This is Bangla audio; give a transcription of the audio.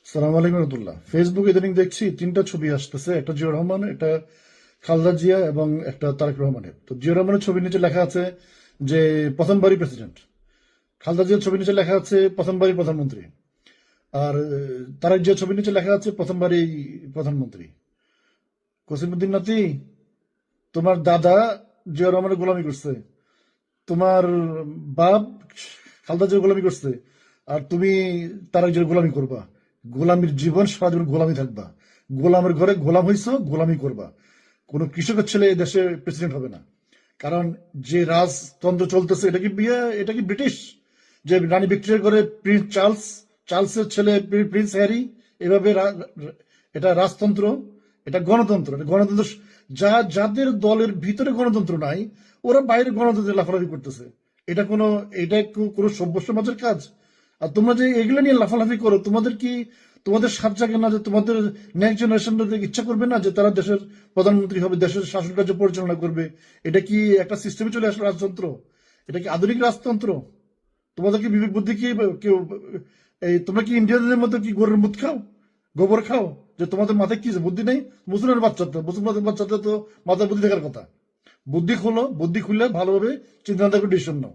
সালাম আলাইকুম রহমতুল্লাহ। ফেসবুকে ইদানিং দেখছি তিনটা ছবি আসতেছে, একটা জিয়াউর রহমান, একটা খালেদা জিয়া এবং একটা তারেক রহমানের। তো জিয়াউর রহমানের ছবির নিচে লেখা আছে যে প্রথমবারই প্রেসিডেন্ট, খালেদা জিয়ার ছবির নিচে লেখা আছে প্রথমবারই প্রধানমন্ত্রী, আর তারেক জিয়ার ছবির নিচে লেখা আছে প্রথমবারই প্রধানমন্ত্রী। কসিমুদ্দিন নাতি, তোমার দাদা জিয়াউর রহমানের গোলামি করছে, তোমার বাপ খালেদা জিয়ার গোলামি করছে, আর তুমি তারেক জিয়ার গোলামি করবা। গোলামির জীবন, সারা জীবন গোলামি থাকবা। গোলামের ঘরে গোলাম হইছো, গোলামি করবা। কোন কৃষকের ছেলে এই দেশে প্রেসিডেন্ট হবে না। কারণ যে রাজতন্ত্র চলতেছে, এটা কি ব্রিটিশ? যে রানী ভিক্টোরিয়ার ঘরে প্রিন্স চার্লসের ছেলে প্রিন্স হ্যারি, এভাবে এটা রাজতন্ত্র? এটা গণতন্ত্র। এটা গণতন্ত্র যাদের দলের ভিতরে গণতন্ত্র নাই, ওরা বাইরে গণতন্ত্রে লাফালাফি করতেছে। এটা কোনো সভ্য সমাজের কাজ? আর তোমরা যে এগুলো নিয়ে লাফালাফি করো, তোমাদের সাত জাগে না যে তোমাদের নেক্সট জেনারেশন ইচ্ছা করবে না যে তারা দেশের প্রধানমন্ত্রী হবে, দেশের শাসন কার্য পরিচালনা করবে? এটা কি একটা সিস্টেমে চলে আসলো রাজতন্ত্র? এটা কি আধুনিক রাজতন্ত্র? তোমাদের কি বিবেক বুদ্ধি কি কেউ তোমরা কি ইন্ডিয়ানদের মধ্যে কি গরুর মুদ খাও, গোবর খাও? যে তোমাদের মাথায় কি বুদ্ধি নেই? মুসলমানের বাচ্চাদের তো মাথায় বুদ্ধি থাকার কথা। বুদ্ধি খুলে ভালোভাবে চিন্তা করে ডিসিশন নাও।